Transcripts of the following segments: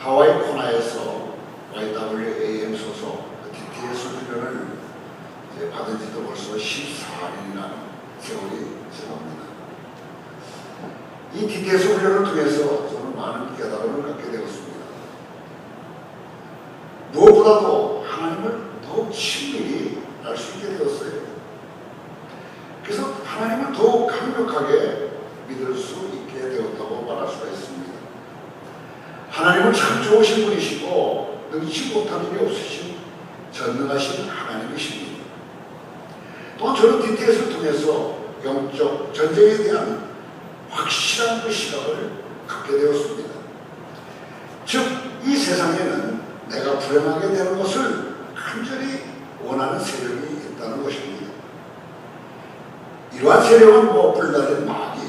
하와이 코나에서 YWAM 소속 DTS 훈련을 받은 지도 벌써 14년이라는 세월이 지납니다. 이 DTS 훈련을 통해서 저는 많은 깨달음을 갖게 되었습니다. 무엇보다도 하나님을 더욱 친밀히 알 수 있게 되었어요. 그래서 하나님을 더욱 강력하게 믿을 수 있게 되었다고 말할 수가 있습니다. 하나님은 참 좋으신 분이시고 능치 못하는 게 없으신 전능하신 하나님이십니다. 또한 저는 DTS를 통해서 영적 전쟁에 대한 확실한 그 시각을 갖게 되었습니다. 즉, 이 세상에는 내가 불행하게 되는 것을 간절히 원하는 세력이 있다는 것입니다. 이러한 세력은 불나는 마귀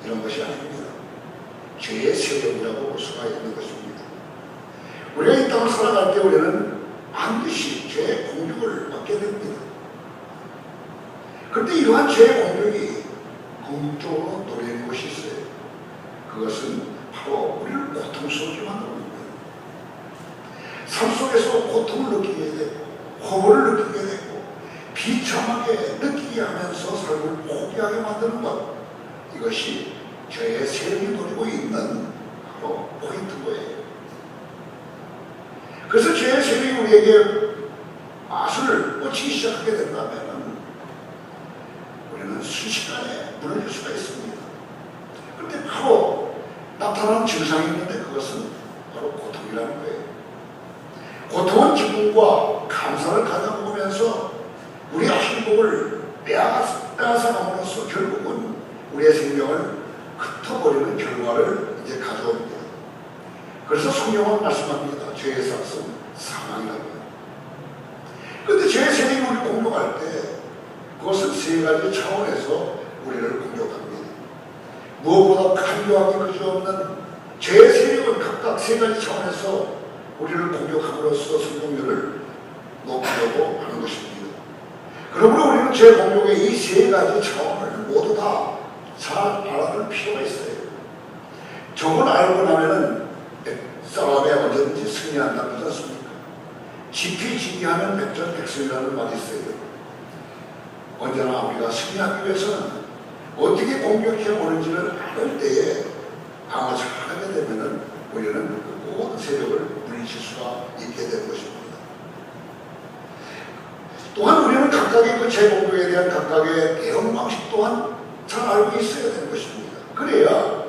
이런 것이 아닙니다. 죄의 세력이라고 볼 수가 있는 것입니다. 우리가 이 땅을 살아갈 때 우리는 반드시 죄의 공격을 받게 됩니다. 그런데 이러한 죄의 공격이 궁극적으로 노리는 것이 있어요. 그것은 바로 우리를 고통스럽게 만드는 겁니다. 삶 속에서 고통을 느끼게 되고 허물을 느끼게 되고 비참하게 느끼게 하면서 삶을 포기하게 만드는 것, 이것이 죄의 세력이 노리고 있는 바로 포인트인 거예요. 그래서 죄의 세력이 우리에게 맛을 꽂히기 시작하게 된다면 우리는 순식간에 무너질 수가 있습니다. 그런데 바로 나타나는 증상이 있는데 그것은 바로 고통이라는 거예요. 고통은 기쁨과 감사를 가져오면서 우리의 행복을 빼앗아감으로써 결국은 우리의 생명을 흩어버리는 결과를 이제 가져옵니다. 그래서 성경은 말씀합니다. 죄의 삭은 사망이라고. 그런데 죄의 세력이 우리를 공격할 때 그것은 세 가지 차원에서 우리를 공격합니다. 무엇보다 간교하기 그지없는 죄의 세력은 각각 세 가지 차원에서 우리를 공격함으로써 생존율을 높이려고 하는 것입니다. 그러므로 우리는 죄 공격의 이 세 가지 차원을 모두 다 잘 알아둘 필요가 있어요. 저걸 알고 나면은 싸움에 언제든지 승리한다고 하지 않습니까? 지피지기하면 백전백승이라는 말이 있어요. 언제나 우리가 승리하기 위해서는 어떻게 공격해 오는지를 알 때에 방어 잘하게 되면은 우리는 그 모든 세력을 물리칠 수가 있게 된 것입니다. 또한 우리는 각각의 그 재공격에 대한 각각의 대응 방식 또한 잘 알고 있어야 되는 것입니다. 그래야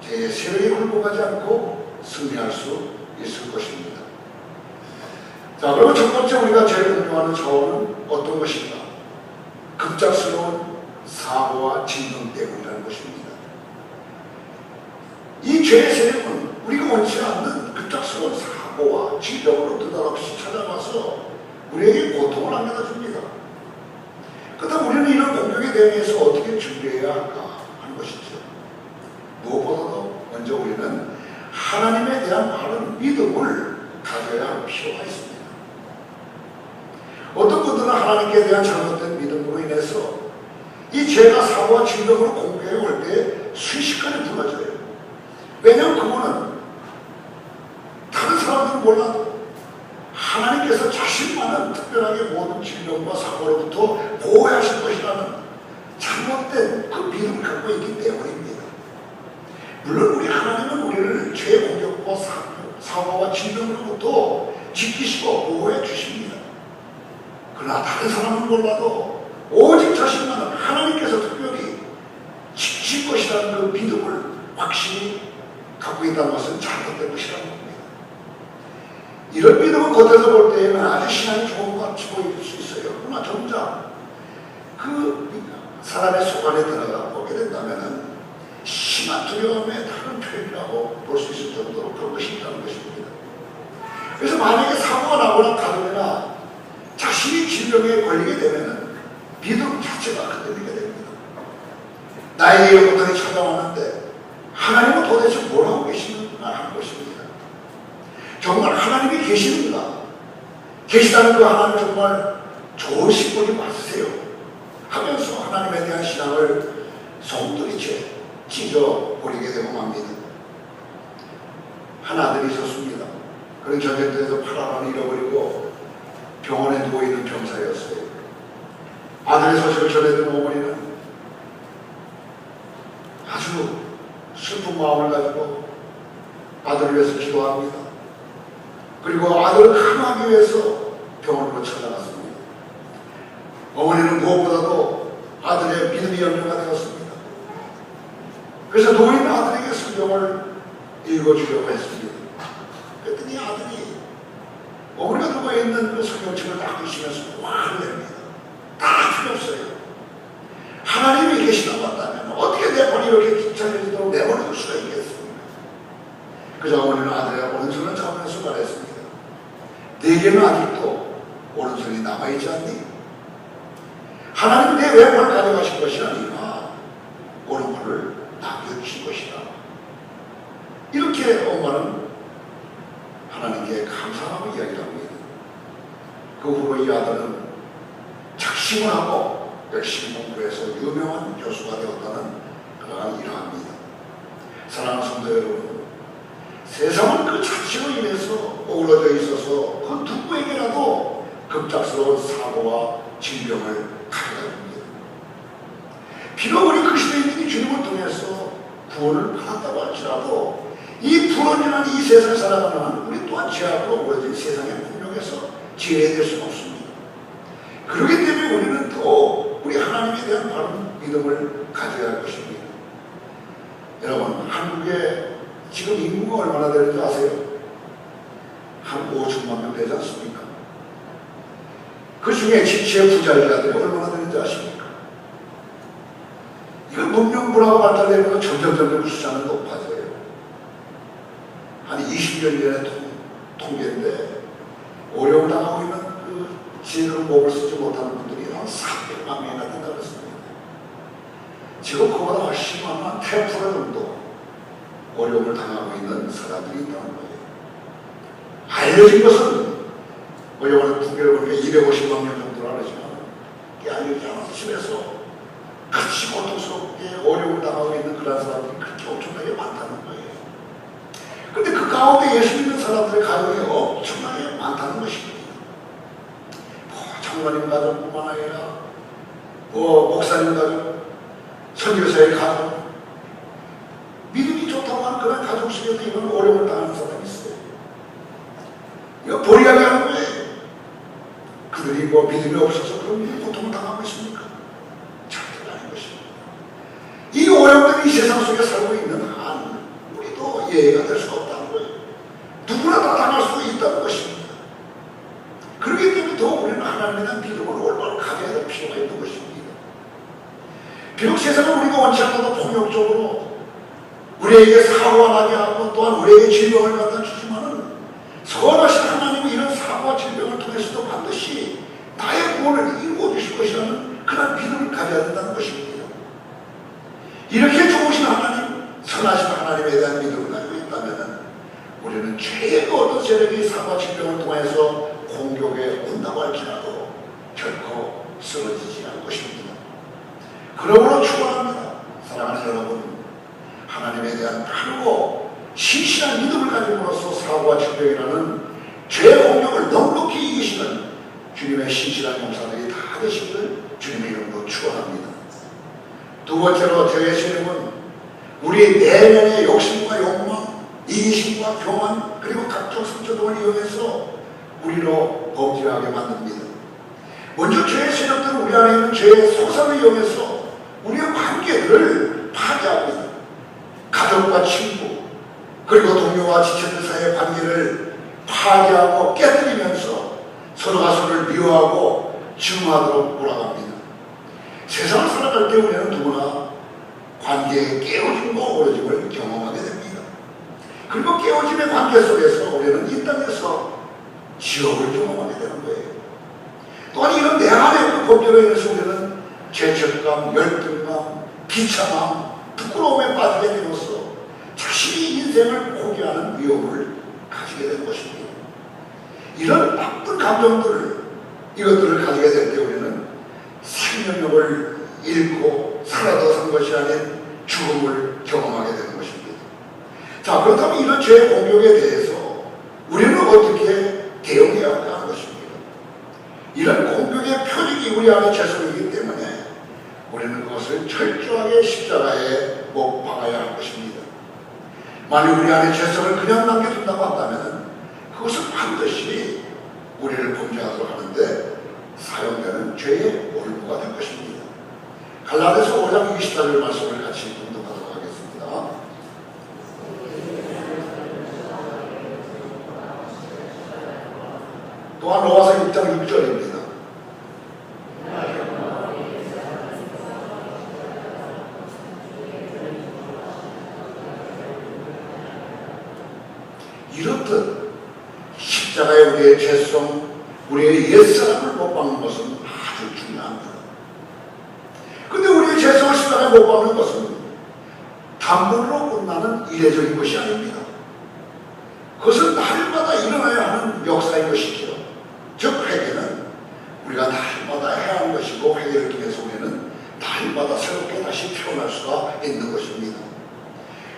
제 세력에 굴복하지 않고 승리할 수 있을 것입니다. 자, 그러면 첫 번째 우리가 제일 공격하는 차원은 어떤 것인가? 급작스러운 사고와 진동 때문이라는 것입니다. 이 죄의 세력은 우리가 원치 않는 급작스러운 사고와 진동으로 느닷없이 찾아와서 우리에게 고통을 안겨다 줍니다. 그렇다면 우리는 이런 공격에 대해서 어떻게 준비해야 할까 하는 것이죠. 무엇보다도 먼저 우리는 하나님에 대한 바른 믿음을 가져야 할 필요가 있습니다. 어떤 분들은 하나님께 대한 잘못된 믿음으로 인해서 이 죄가 사고와 진동으로 공격해 올 때 순식간에 무너져요. 왜냐하면 그분은 다른 사람들은 몰라도 하나님께서 자신만은 특별하게 모든 질병과 사고로부터 보호하실 것이라는 잘못된 그 믿음을 갖고 있기 때문입니다. 물론 우리 하나님은 우리를 죄의 공격과 사고와 질병으로부터 지키시고 보호해 주십니다. 그러나 다른 사람은 몰라도 오직 자신만은 하나님께서 특별히 지킬 것이라는 그 믿음을 확실히 갖고 있다는 것은 잘못된 것이라는 겁니다. 이런 믿음을 겉에서 볼 때에는 아주 신앙이 좋은 것 같이 보일 수 있어요. 그러나 정작 그 사람의 속 안에 들어가 보게 된다면 심한 두려움의 다른 표현이라고 볼 수 있을 정도로 그런 것이 있다는 것입니다. 그래서 만약에 사고가 나거나 가뜩이나 자신이 질병에 걸리게 되면 믿음 자체가 흔들리게 됩니다. 나에게 이런 것들이 찾아왔는데 하나님은 도대체 뭘 하고 계시는가 하는 것입니다. 정말 하나님이 계시는가? 계시다는 그 하나님 정말 좋으신 분이 맞으세요? 하면서 하나님에 대한 신앙을 송두리째 찢어버리게 되고 맙니다. 한 아들이 있었습니다. 그런 전쟁터에서 팔 하나를 잃어버리고 병원에 누워있는 병사였어요. 아들의 소식을 전해든 어머니는 아주 슬픈 마음을 가지고 아들을 위해서 기도합니다. 그리고 아들을 강하기 위해서 병원으로 찾아갔습니다. 어머니는 무엇보다도 아들의 믿음이 연료가 되었습니다. 그래서 노인 아들에게 성경을 읽어주려고 했습니다. 그랬더니 아들이 어머니가 들고 있는 그 성경책을 딱 드시면서 화를 냅니다. 다 필요 없어요. 하나님이 계시다고 한다면 어떻게 내 머리 이렇게 귀찮아지도록 내버려둘 수가 있겠습니까? 그래서 어머니는 아들의 오른손을 잡으면서 말했습니다. 내게는 아직도 오른손이 남아있지 않니? 하나님 내 왼팔을 가져가신 것이 아니라 오른팔을 남겨주신 것이다. 이렇게 엄마는 하나님께 감사하고 이야기를 합니다. 그 후로 이 아들은 작심을 하고 열심히 공부해서 유명한 교수가 되었다는 그러한 일을 합니다. 사랑하는 성도 여러분, 세상은 그 자신으로 인해서 어우러져 있어서 그 누구에게라도 급작스러운 사고와 질병을 가져갑니다. 비록 우리 그 시대에 있는 주님을 통해서 구원을 받았다고 할지라도 이 불온전한 이 세상을 살아가는 우리 또한 죄악으로 어우러진 세상의 폭력에서 지혜될 수는 없습니다. 그렇기 때문에 우리는 더 우리 하나님에 대한 바른 믿음을 가져야 할 것입니다. 여러분, 한국에 지금 인구가 얼마나 되는지 아세요? 한 5천만 명 되지 않습니까? 그 중에 지체의 부자들이 얼마나 되는지 아십니까? 이거 문명 문화가 발달되면 점점 숫자는 높아져요. 한 20년 전의 통계인데 어려움을 당하고 있는 그 제대로 몸을 쓰지 못하는 분들이 한 400만 명이나 된다고 했습니다. 지금 그보다 훨씬 많은 10% 정도 어려움을 당하고 있는 사람들이 있다는 거예요. 알려진 것은 영어는 통계를 보니까 250만 명 정도로 알지만 이게 알려지지 않아서 집에서 같이 고통스럽게 어려움을 당하고 있는 그런 사람들이 그렇게 엄청나게 많다는 거예요. 근데 그 가운데 예수 믿는 사람들의 가족이 엄청나게 많다는 것입니다. 장로님 가족뿐만 아니라 목사님 가족, 선교사의 가족, 믿음이 좋다고 하는 그런 가족 속에도 이런 어려움을 당하는 사람이 있어요. 이거 보리하게 하는 거예요. 그들이 믿음이 없어서 그런 고통을 당하고 있습니까? 절대 아닌 것입니다. 이 어려움들이 이 세상 속에 살고 있는 한 우리도 예외가 될 수가 없다는 거예요. 누구나 다 당할 수 있다는 것입니다. 그렇기 때문에 더 우리는 하나님에 대한 믿음을 올바로 가져야 될 필요가 있는 것입니다. 비록 세상은 우리가 원치 않아도 폭력적으로 우리에게 사고가 나게 하고 또한 우리에게 질병을 갖다 주지만은 선하신 하나님은 이런 사고와 질병을 통해서도 반드시 나의 구원을 이루어 주실 것이라는 그런 믿음을 가져야 된다는 것입니다. 이렇게 좋으신 하나님, 선하신 하나님에 대한 믿음을 가지고 있다면 우리는 죄의 어떤 세력이 사고와 질병을 통해서 공격에 온다고 할지라도 결코 쓰러지지 않을 것입니다. 그러므로 축원합니다. 사랑하는 여러분, 하나님에 대한 바르고 신실한 믿음을 가짐으로써 사고와 질병이라는 죄의 공격을 넉넉히 이기시는 주님의 신실한 용사들이 다 되시기를 주님의 이름으로 축원합니다. 두 번째로 죄의 세력은 우리 내면의 욕심과 욕망, 이기심과 교만, 그리고 각종 성취 등을 이용해서 우리로 범죄하게 만듭니다. 먼저 죄의 세력들은 우리 안에 있는 죄의 소상을 이용해서 우리의 관계들을 파괴합니다. 가족과 친구, 그리고 동료와 지체들 사이의 관계를 파괴하고 깨뜨리면서 서로가 서로를 미워하고 증오하도록 몰아갑니다. 세상을 살아갈 때 우리는 누구나 관계의 깨어짐과 오러짐을 경험하게 됩니다. 그리고 깨어짐의 관계 속에서 우리는 이 땅에서 지옥을 경험하게 되는 거예요. 또한 이런 내 안에 있는 범죄로 인해서 우리는 죄책감, 열등감, 비참함, 부끄러움에 빠지게 되어서 자신이 인생을 포기하는 위험을 가지게 되는 것입니다. 이런 나쁜 감정들을, 이것들을 가지게 될 때 우리는 생명력을 잃고 살아도 산 것이 아닌 죽음을 경험하게 되는 것입니다. 자, 그렇다면 이런 죄의 공격에 대해서 우리는 어떻게 대응해야 하는 것입니다. 이런 공격의 표적이 우리 안에 죄성이기 때문에 우리는 그것을 철저하게 십자가에 못 박아야 할 것입니다. 만약 우리 안에 죄성을 그냥 남겨둔다고 한다면 그것은 반드시 우리를 범죄하도록 하는데 사용되는 죄의 올무가 될 것입니다. 갈라디아서 5장 24절 말씀을 같이 공독하도록 하겠습니다. 또한 로마서 6장 6절입니다. 이렇듯 십자가에 우리의 죄성, 우리의 옛사람을 못 박는 것은 아주 중요합니다. 근데 우리의 죄성을 십자가에 못 박는 것은 단번으로 끝나는 이례적인 것이 아닙니다. 그것은 날마다 일어나야 하는 역사인 것이죠. 즉 회개는 우리가 날마다 해야 하는 것이고, 회개를 통해서 우리는 날마다 새롭게 다시 태어날 수가 있는 것입니다.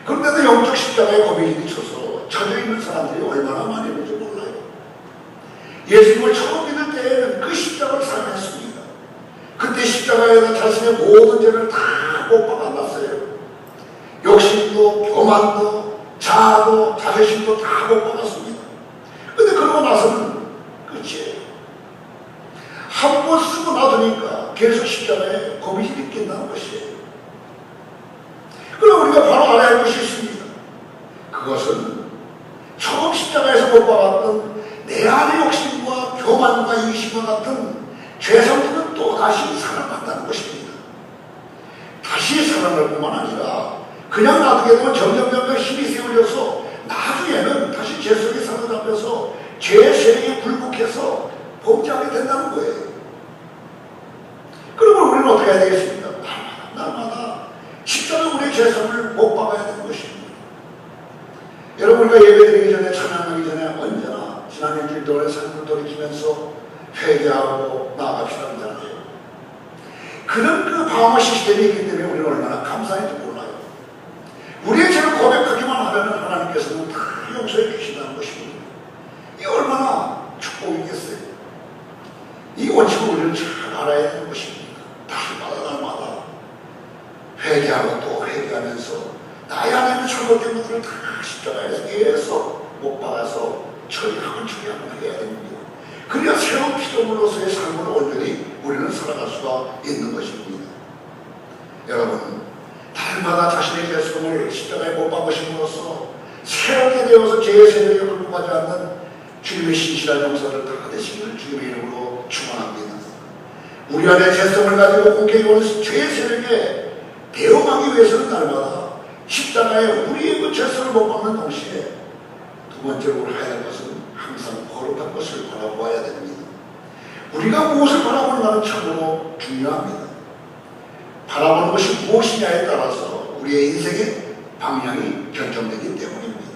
그런데도 영적 십자가에 거미줄이 쳐서 쳐져 있는 사람들이 얼마나 많이 있는지 몰라요. 예수님을 처음 믿을 때에는 그 십자가를 사랑했습니다. 그때 십자가에다 자신의 모든 죄를 다 못 박아놨어요. 욕심도, 교만도, 자아도, 자존심도 다 못 박았습니다. 근데 그러고 나서는 끝이에요. 한 번 쓰고 놔두니까 계속 십자가에 거미줄이 낀다는 것이에요. 그럼 우리가 바로 알아야 할 것이 있습니다. 그것은 처음 십자가에서 못 박았던 내 안의 욕심과 교만과 이기심과 같은 죄성들은 또다시 살아난다는 것입니다. 다시 살아날 뿐만 아니라 그냥 놔두게 되면 점점 힘이 세워져서 나중에는 다시 죄성에 사로잡혀서 죄의 세력에 굴복해서 범죄하게 된다는 거예요. 그러면 우리는 어떻게 해야 되겠습니까? 날마다 십자가 우리의 죄성을 못 박아야 되는 것입니다. 여러분, 우리가 예배드리기 전에, 찬양하기 전에 언제나 지난 일주일 동안의 삶을 돌이키면서 회개하고 나아갑시다 하잖아요. 그런 그 방어 시스템이 있기 때문에 우리는 얼마나 감사한지 몰라요. 우리의 죄를 고백하기만 하면 하나님께서는 다 용서해 주신다는 것입니다. 이 얼마나 축복이겠어요. 이 원칙을 우리는 잘 알아야 되는 것입니다. 날마다 회개하고 또 회개하면서 나의 안에 있는 잘못된 것들을 다 십자가에서 계속 못 박아서 처리하고 해야 됩니다. 그래야 새로운 피조물로서의 삶을 온전히 우리는 살아갈 수가 있는 것입니다. 여러분, 날마다 자신의 죄성을 십자가에 못 박으심으로써 새롭게 되어서 죄의 세력에 굴복하지 않는 주님의 신실한 용서를 다 되시기를 주님의 이름으로 축원합니다. 우리 안에 죄성을 가지고 공격해 오는 죄의 세력에 대응하기 위해서는 날마다 십자가에 우리의 그 죄성을 못 박는 동시에 두 번째로 해야 할 것은 항상 거룩한 것을 바라보아야 됩니다. 우리가 무엇을 바라보는가는 참으로 중요합니다. 바라보는 것이 무엇이냐에 따라서 우리의 인생의 방향이 결정되기 때문입니다.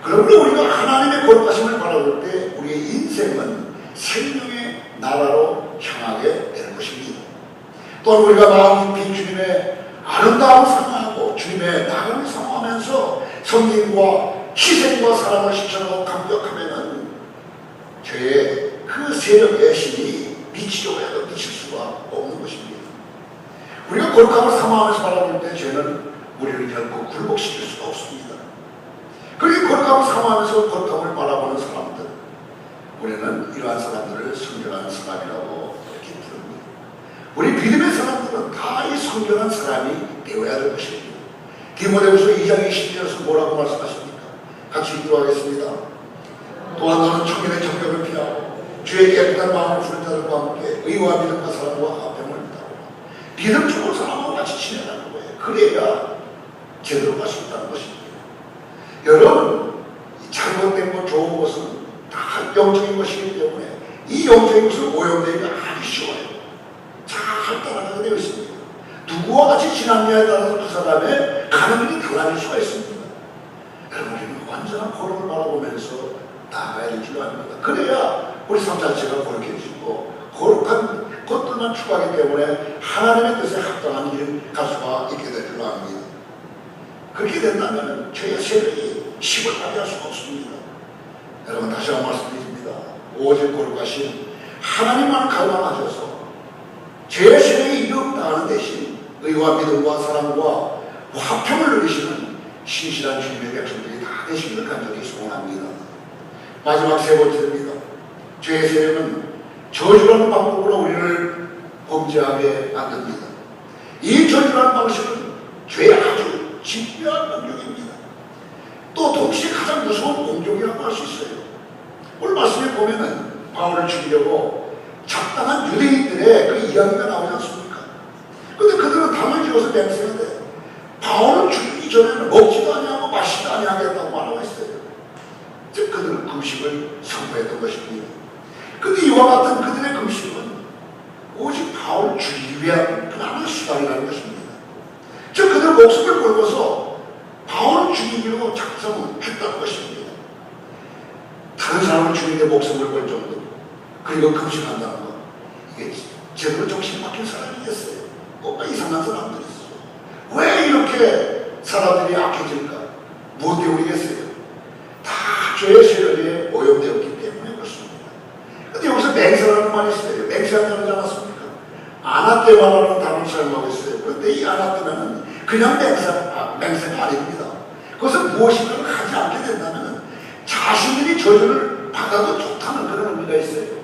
그러므로 우리가 하나님의 거룩하심을 바라볼 때 우리의 인생은 생명의 나라로 향하게 되는 것입니다. 또한 우리가 마음 깊이 주님의 아름다움을 사모하고 주님의 나감을 사모하면서 성경과 희생과 사랑을 실천하고 감격하면은 죄의 그 세력의 힘이 미치려고 해도 미칠 수가 없는 것입니다. 우리가 거룩함을 사모하면서 바라볼 때 죄는 우리를 결코 굴복시킬 수가 없습니다. 그리고 거룩함을 사모하면서 거룩함을 바라보는 사람들, 우리는 이러한 사람들을 순결한 사람이라고 이렇게 부릅니다. 우리 믿음의 사람들은 다 이 순결한 사람이 되어야 될 것입니다. 디모데후서 2장 20절에서 뭐라고 말씀하십니까? 같이 읽도록 하겠습니다. 또한 너는 청년의 정력을 피하고 주의 깨끗한 마음을 주는 자들과 함께 의와 믿음과 사랑과 화평을 따르라. 믿음 좋은 사람하고 같이 지내라는 거예요. 그래야 제대로 갈 수 있다는 것입니다. 여러분, 잘못된 것, 좋은 것은 다 영적인 것이기 때문에 이 영적인 것을 오염되기가 아주 쉬워요. 잘 따라가게 되어 있습니다. 누구와 같이 지났냐에 따라서 그 사람의 가는 길이 달라질 수가 있습니다. 여러분, 우리는 완전한 거룩을 바라보면서 나아가야 될 줄 압니다. 그래야 우리 삶 자체가 거룩해지고 거룩한 것들만 추구하기 때문에 하나님의 뜻에 합당한 길 갈 수가 있게 될 줄 압니다. 그렇게 된다면 죄의 세력이 힘을 발휘할 수가 없습니다. 여러분 다시 한번 말씀드립니다. 오직 거룩하신 하나님만 갈망하셔서 죄의 세력이 이용당하는 대신 의와 믿음과 사랑과 화평을 누리시는 신실한 주님의 백성들이 다 되시기를 간절히 소원합니다. 마지막 세 번째입니다. 죄의 세력은 저주라는 방법으로 우리를 범죄하게 만듭니다. 이 저주라는 방식은 죄의 아주 집요한 공격입니다. 또 동시에 가장 무서운 공격이라고 할 수 있어요. 오늘 말씀에 보면은 바울을 죽이려고 작당한 유대인들의 그 이야기가 나오지 않습니까? 근데 그들은 담을 지어서 맹세하는데 바울을 죽이기 전에는 먹지도 아니하고 마시지도 아니하겠다고 말하고 있어요. 즉 그들은 금식을 선포했던 것입니다. 근데 이와 같은 그들의 금식은 오직 바울을 죽이기 위한 그나마 수단이라는 것입니다. 즉 그들 목숨을 걸고서 바울을 죽이기로 작정했다는 것입니다. 다른 사람을 죽이는데 목숨을 걸 정도 그리고 금식한다는 것 이게 제대로 정신 박힌 사람이겠어요? 뭔가 이상한 사람들이 있어. 왜 이렇게 사람들이 악해질까? 무엇 때문이겠어요? 다 죄의 세력에 오염되었기 때문에 그렇습니다. 근데 여기서 맹세라는 말이 있어요. 맹세한다는 줄 알았습니까? 아나떼마라는 단어를 사용하고 있어요. 그런데 이 아나떼마는 그냥 맹세가 아닙니다. 그것은 무엇인가를 하지 않게 된다면 자신들이 저주를 받아도 좋다는 그런 의미가 있어요.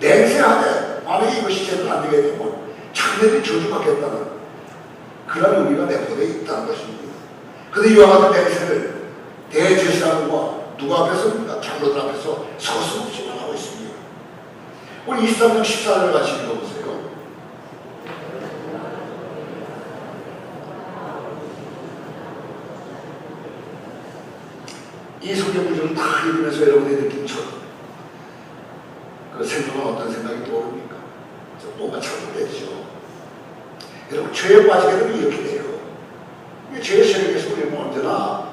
맹세하되 만약에 이것이 제대로 안 되게 되면 자기들이 저주받겠다는 그런 의미가 내포되어 있다는 것입니다. 그런데 이와 같은 맹세를 대제사장과 누가 앞에서입니까? 장로들 앞에서 서슴없이만 하고 있습니다. 우리 23장 14절을 같이 읽어보세요. 이 성경 구절을 다 읽으면서 여러분이 느낀 그 생각은 어떤 생각이 떠오릅니까? 뭔가 잘못되죠. 여러분 죄에 빠지게 되면 이렇게 돼요. 죄의 세력에서 우리는 언제나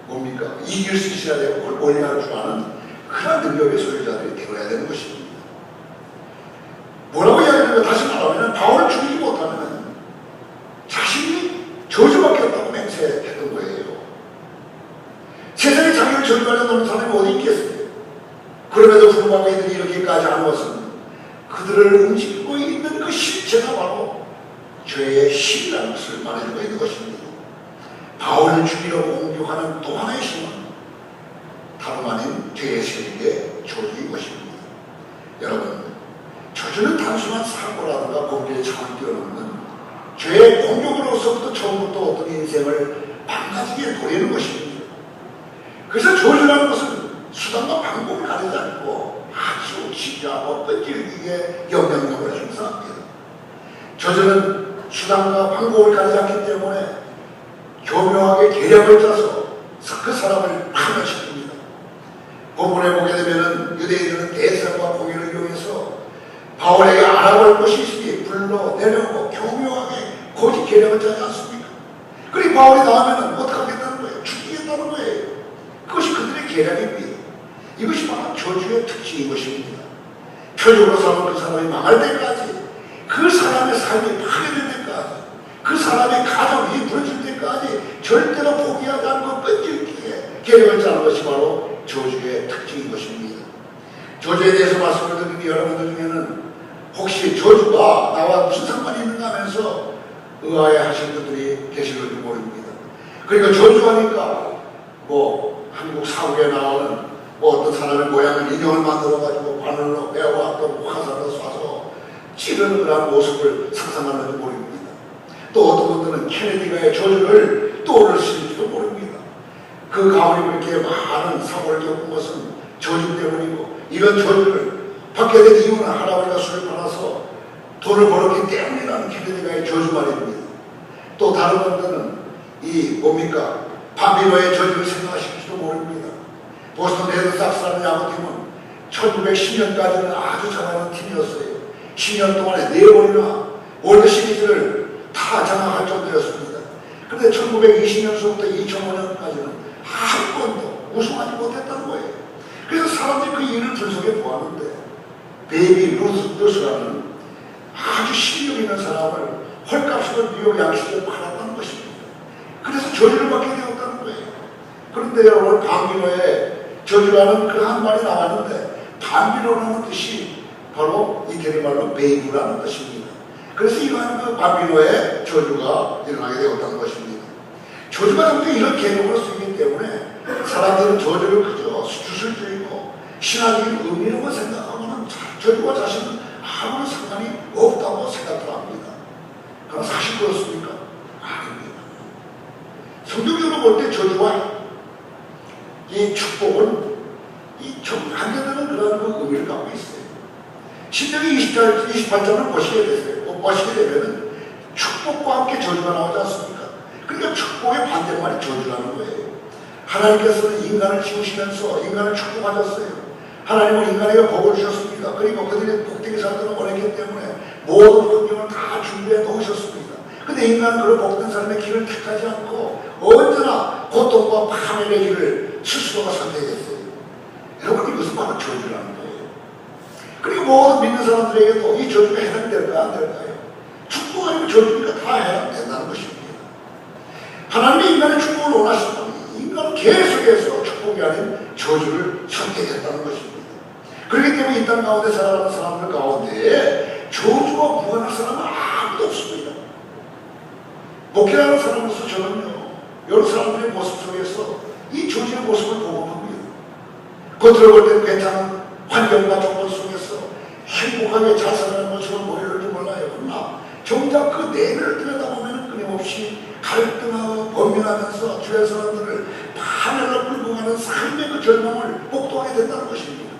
뭡니까? 이길 수 있어야 되고 그걸 원인할 줄 아는 그런 능력의 소유자들이 되어야 되는 것입니다. 뭐라고 이야기하면 다시 말하면 바울을 죽이지 못하면 자신이 저주받겠다고 맹세했던 거예요. 세상에 자기를 저주하려 노는 사람이 어디 있겠어요? 그럼에도 불구하고 이들이 이렇게까지 하는 것은 그들을 움직이고 있는 그 실체가 바로 죄의 힘이라는 것을 말해주고 있는 것입니다. 바울을 죽이려고 공격하는 또 하나의 힘은 다름 아닌 죄의 세력의 저주인 것입니다. 여러분, 저주는 단순한 사고라든가 범죄의 차원을 뛰어넘는 죄의 공격으로서부터 처음부터 어떤 인생을 망가지게 도리는 것입니다. 그래서 저주라는 것은 수단과 방법을 가리지 않고 아주 집요하고 끈질기게 영향력을 행사합니다. 저주는 수단과 방법을 가리지 않기 때문에 교묘하게 계략을 짜서 그 사람을 파멸시킵니다. 본문에 보게 되면 유대인들은 대사과 공의를 이용해서 바울에게 알아볼 것이 있으니 불러내려고 교묘하게 고집 계략을 짜지 않습니까? 그리고 바울이 나오면 어떻게 하겠다는 거예요? 죽이겠다는 거예요. 그것이 그들의 계략입니다. 이것이 바로 저주의 특징인 것입니다. 표적으로 삼은 그 사람이 망할 때까지, 그 사람의 삶이 파괴될 때까지, 그 사람의 가정이 무너질 때까지 절대로 포기하지 않고 끈질기게 계획을 짜는 것이 바로 저주의 특징인 것입니다. 저주에 대해서 말씀을 드리는 여러분들 중에는 혹시 저주가 나와 무슨 상관이 있는가 하면서 의아해 하시는 분들이 계실지 모릅니다. 그러니까 저주하니까 한국 사국에 나오는 어떤 사람의 모양을 인형을 만들어가지고 바늘로 베어와 또 화살로 쏴서 찌르는 그런 모습을 상상하는지 모릅니다. 또 어떤 분들은 케네디가의 저주를 떠올리실지도 모릅니다. 그 가문이 그렇게 많은 사고를 겪은 것은 저주 때문이고, 이런 저주를 받게 된 이유는 할아버지가 술을 팔아서 돈을 벌었기 때문이라는 케네디가의 저주 말입니다. 또 다른 분들은 밤비노의 저주를 생각하실지도 모릅니다. 보스턴 레드삭스라는 야구팀은 1910년까지는 아주 잘하는 팀이었어요. 10년 동안에 4번이나 월드 시리즈를 다 장악할 정도였습니다. 그런데 1920년서부터 2005년까지는 한 번도 우승하지 못했다는 거예요. 그래서 사람들이 그 일을 분석해 보았는데, 베이비 루스라는 아주 실력 있는 사람을 헐값으로 뉴욕 양식에 팔았다는 것입니다. 저주를 받게 되었다는 거예요. 그런데 여러분, 방비노에 저주라는 그 한 말이 나왔는데, 방비노라는 뜻이 바로 이태리 말로 베이브라는 뜻입니다. 그래서 이러한 그 방비노의 저주가 일어나게 되었다는 것입니다. 저주가 정말 이런 개념으로 쓰이기 때문에 사람들은 저주를 그저 수주술주의고 신화적인 의미로만 생각하고는 저주와 자신은 아무런 상관이 없다고 생각을 합니다. 그럼 사실 그렇습니까? 아닙니다. 성경적으로 볼 때 저주와 이 축복은 이 반대되는 그런 그 의미를 갖고 있어요. 신명기 28장을 보시게 되면 축복과 함께 저주가 나오지 않습니까? 그러니까 축복의 반대말이 저주라는 거예요. 하나님께서는 인간을 지으시면서 인간을 축복하셨어요. 하나님은 인간에게 복을 주셨습니다. 그리고 그들의 복되게 살도록 원했기 때문에 모든 환경을 다 준비해 놓으셨습니다. 근데 인간은 그런 복된 삶의 길을 택하지 않고 언제나 고통과 파멸의 길을 스스로가 선택했어요. 여러분, 이것은 바로 저주라는 거예요. 그리고 모든 믿는 사람들에게도 이 저주가 해당될까 안 될까요? 축복 아니면 저주니까 다 해당된다는 것입니다. 하나님이 인간의 축복을 원하시다면 인간은 계속해서 축복이 아닌 저주를 선택했다는 것입니다. 그렇기 때문에 이 땅 가운데 살아가는 사람들 가운데 저주와 무관한 사람은 아무도 없습니다. 목회하는 사람으로서 저는요, 여러 사람들의 모습 속에서 이 저주의 모습을 보고 합니다. 겉으로 볼 때는 괜찮은 환경과 조건 속에서 행복하게 잘 살아가는 모습을 보일지 몰라요. 그러나 정작 그 내면을 들여다보면 끊임없이 갈등하고 범민하면서 주변 사람들을 파멸로 끌고 가는 삶의 그 절망을 목도하게 된다는 것입니다.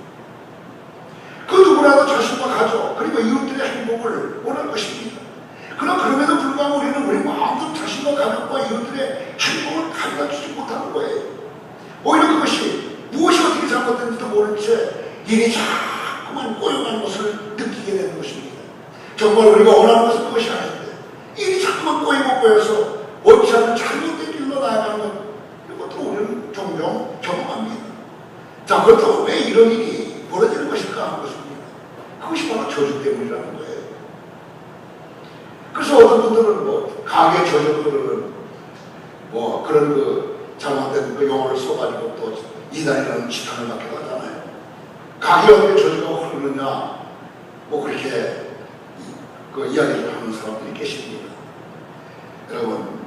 그 누구라도 자신과 가족 그리고 이웃들의 행복을 원할 것입니다. 그러나 그럼에도 불구하고 우리는 우리 마음대로 자신과 가족과 이웃들의 행복을 가져다주지 못하는 거예요. 오히려 그것이 무엇이 어떻게 잘못됐는지도 모른 채 일이 자꾸만 꼬여가는 것을 느끼게 되는 것입니다. 정말 우리가 원하는 것은 그것이 아닌데 일이 자꾸만 꼬여서 옳지 않은 잘못된 길로 나아가는 것, 이것도 우리는 종종 경험합니다. 자, 그렇다고 왜 이런 일이 벌어지는 것일까 하는 것입니다. 그것이 바로 저주 때문이라는 거예요. 그래서 어떤 분들은 뭐 가게 저주들은 뭐 그런 그 잘못된 그 용어를 써가지고 또 이단이라는 지탄을 받기도 하잖아요. 가게 어떻게 저주가 흐르느냐 뭐 그렇게 그 이야기를 하는 사람들이 계십니다. 여러분,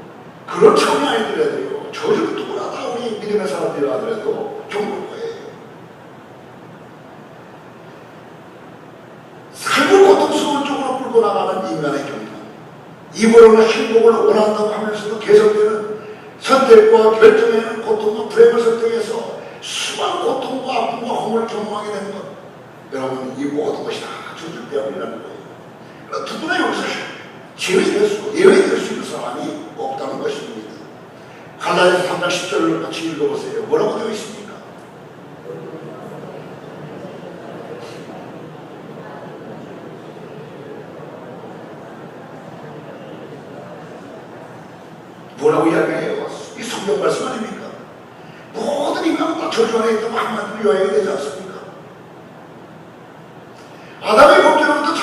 그런 차원이 아니더라도요, 저주는 누구나 다 우리 믿음의 사람들이 하더라도 겪을 거예요. 삶을 고통스러운 쪽으로 끌고 나가는 인간의 경험, 입으로는 행복을 원한다고 하면서도 계속되는 선택과 결정에는 고통과 불행을 선택해서 수많은 고통과 아픔과 허물을 경험하게 되는 것, 여러분, 이 모든 것이 다 저주 때문이라는 거예요. 누구나 여기서 예외될 수 있는 사람이 없다는 것입니다. 갈라디아서 3장 10절을 같이 읽어보세요. 뭐라고 되어 있습니까? 뭐라고 이야기해요? 이 성경 말씀 아닙니까? 모든 인간은 다 저주 안에 있다고 한마디로 요약이 되지 않습니까? 아담의 범죄로부터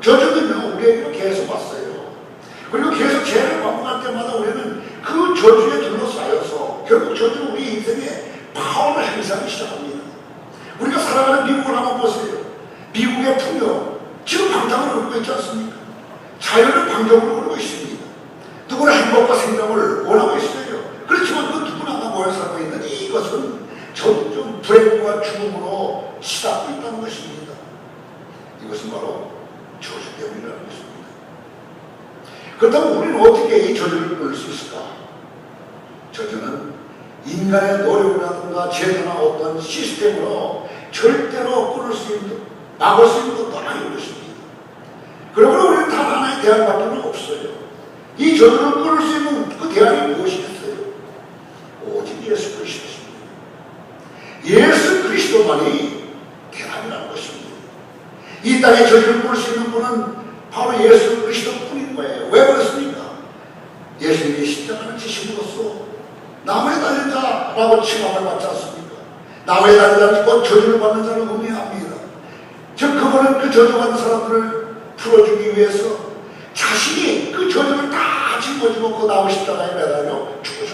저주는요, 우리에게는 계속 왔어요. 그리고 계속 죄를 반복할 때마다 우리는 그 저주에 둘러싸여서 결국 저주는 우리 인생에 파워를 행사하기 시작합니다. 우리가 살아가는 미국을 한번 보세요. 미국의 풍경, 지금 방장으로 흐르고 있지 않습니까? 자연은 방정으로 흐르고 있습니다. 누구나 행복과 생명을 원하고 있어요. 그렇지만 그 누구나 모여 살고 있는 이것은 점점 불행과 죽음으로 치닫고 있다는 것입니다. 이것은 바로 저주 때문이라는 것입니다. 그렇다면 우리는 어떻게 이 저주를 끊을 수 있을까? 저주는 인간의 노력이라든가 제도나 어떤 시스템으로 절대로 끊을 수 있는, 막을 수 있는 것도 아닌 것입니다. 그러므로 우리는 단 하나의 대안밖에 없어요. 이 저주를 끊을 수 있는 그 대안이 무엇이겠어요? 오직 예수 그리스도입니다. 예수 그리스도만이 대안이라는 것입니다. 이 땅에 저주를 끊을 수 있는 분은 바로 예수 그리스도뿐인 거예요. 왜 그렇습니까? 예수님이 십자가를 지심으로써 나무에 달린 자라고 칭함을 받지 않습니까? 나무에 달린 자는 곧 저주를 받는 자를 의미합니다. 즉 그분은 그 저주받는 사람들을 풀어주기 위해서 자신이 그 저주를 다 짊어지고 그 나무 십자가에 매달려 죽으셨습니다.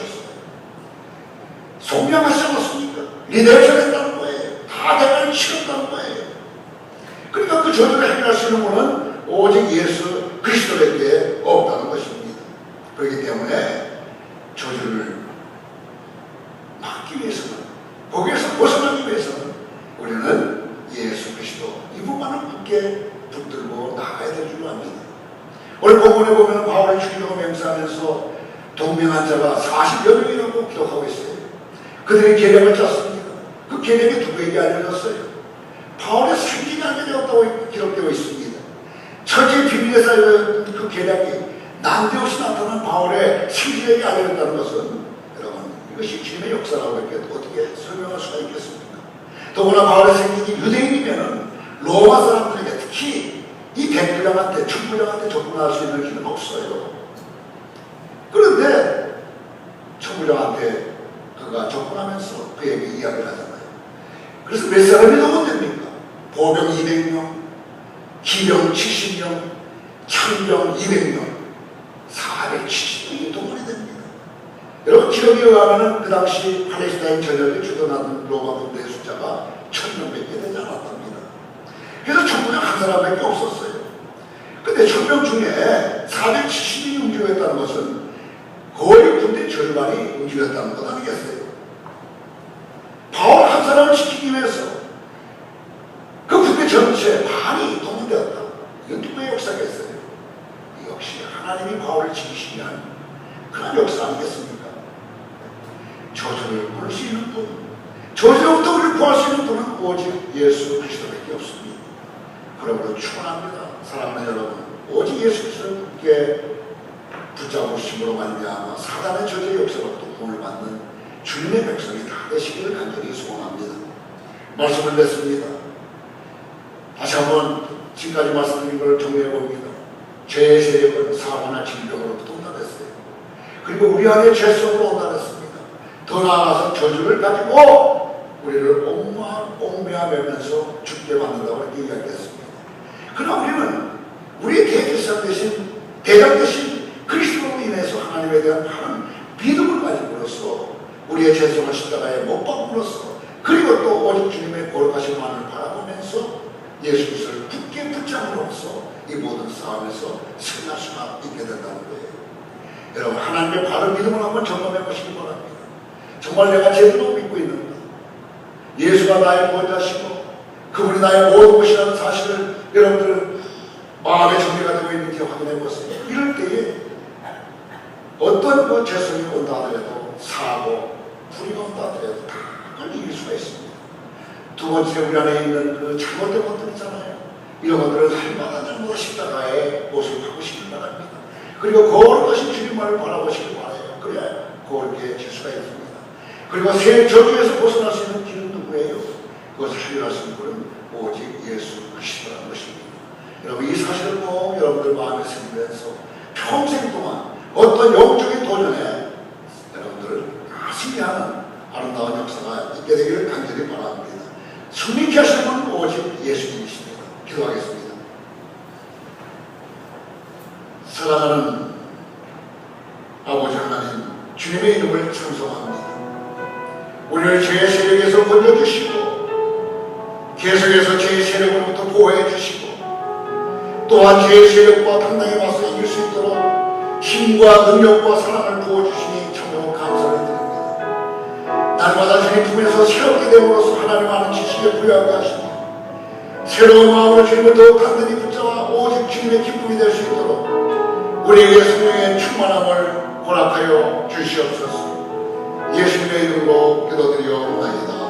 성장하지 않았습니까? 리더십을 했다는 거예요. 다대를 치렀다는 거예요. 그러니까 그 저주를 해결할 수 있는 분은 오직 예수 그리스도밖에 없다는 것입니다. 그렇기 때문에 저주를 막기 위해서는, 거기에서 벗어나기 위해서는 우리는 예수 그리스도 이분만을 굳게 붙들고 나가야 될 줄 압니다. 오늘 본문에 보면 바울의 주기도를 맹세하면서 동명한 자가 40여 명이라고 기록하고 있어요. 그들이 계략을 짰습니다. 그 계략이 누구에게 알려졌어요? 바울의 생기가 알려졌다고 기록되어 있습니다. 처지의 비밀에 쌓여있는 그 계략이 난데없이 나타난 바울의 생기에게 알려졌다는 것은 여러분, 이것이 주님의 역사라고 이렇게 어떻게 설명할 수가 있겠습니까? 더구나 바울의 생기가 유대인이면 로마 사람들에게, 특히 이 백부장한테, 천부장한테 접근할 수 있는 힘은 없어요. 그런데 천부장한테 그가 접근하면서 그에게 이야기를 하잖아요. 그래서 몇 사람이 넘으면 됩니까? 보병 200명, 기병 70명, 창병 200명, 470명이 동원이 됩니다. 여러분, 기록에 의하면 그 당시 팔레스타인 전역에 주둔하던 로마 군대의 숫자가 1000명밖에 되지 않았답니다. 그래서 천부장 한 사람밖에 없었어요. 근데 1000명 중에 470명이 움직였다는 것은 거의 군대 절반이 움직였다는 것 아니겠어요? 바울 한 사람을 지키기 위해서 그 군대 전체 반이 동원되었다. 이건 누구의 역사겠어요? 역시 하나님이 바울을 지키시면 그런 역사 아니겠습니까? 저주를 부를 수 있는 분, 저주로부터 우리를 구할 수 있는 분은 오직 예수 그리스도밖에 없습니다. 그러므로 축원합니다. 사랑하는 여러분, 오직 예수 그리스도를 굳게 붙잡으심으로 말미암아 사단의 저주의 역사로부터 구원을 받는 주님의 백성이 다 되시기를 간절히 소원합니다. 말씀을 냈습니다. 다시 한번 지금까지 말씀드린 걸 정리해 봅니다. 죄의 세력은 사고나 질병으로부터 온다냈어요. 그리고 우리 안에 죄 속으로 온다냈습니다. 더 나아가서 저주를 가지고 우리를 옹매하면서 죽게 만든다고 이렇게 이야기했습니다. 그러나 우리는 우리의 대제사장 대신 그리스도로 인해서 하나님에 대한 바른 믿음을 가짐으로써 우리의 죄성을 십자가에 못 박음으로써, 그리고 또 오직 주님의 거룩하심만을 바라보면서 예수 그리스도를 굳게 붙잡음으로써 이 모든 싸움에서 승리할 수가 있게 된다는 거예요. 여러분, 하나님의 바른 믿음을 한번 점검해 보시기 바랍니다. 정말 내가 제대로 믿고 있는가? 예수가 나의 보호자시고 그분이 나의 모든 것이라는 사실을 여러분들 마음의 정리가 되고 있는지 확인해 보세요. 이럴 때에 어떤 그 죄성이 온다 하더라도, 사고, 불의가 온다 하더라도 다 그걸 이길 수가 있습니다. 두 번째, 우리 안에 있는 그 잘못된 것들 있잖아요. 이런 것들을 날마다 십자가에 모습하고 싶은 바랍니다. 그리고 거룩하신 주님만을 바라보시길 바라요. 그래야 거룩해질 수가 있습니다. 그리고 새 저주에서 벗어날 수 있는 길은 누구예요? 그것을 해결할 수 있는 분은 오직 예수 그리스도라는 것입니다. 여러분, 이 사실을 꼭 여러분들 마음에 새기면서 평생 동안 어떤 영적인 도전에 여러분들을 승리하는 아름다운 역사가 있게 되기를 간절히 바랍니다. 승리케 하시는 분은 오직 예수님이십니다. 기도하겠습니다. 사랑하는 아버지 하나님, 주님의 이름을 찬송합니다. 우리를 죄의 세력에서 건져주시고 계속해서 죄의 세력으로부터 보호해 주시고 또한 죄의 세력과 당당히 맞서 이길 수 있도록 힘과 능력과 사랑을 부어주시니 참으로 감사를 드립니다. 날마다 주님 품에서 새롭게 됨으로써 하나님 아는 지식을 부여하게 하시니 새로운 마음으로 주님을 더욱 단단히 붙잡아 오직 주님의 기쁨이 될 수 있도록 우리에게 성령의 충만함을 허락하여 주시옵소서. 예수님의 이름으로 기도드리옵나이다.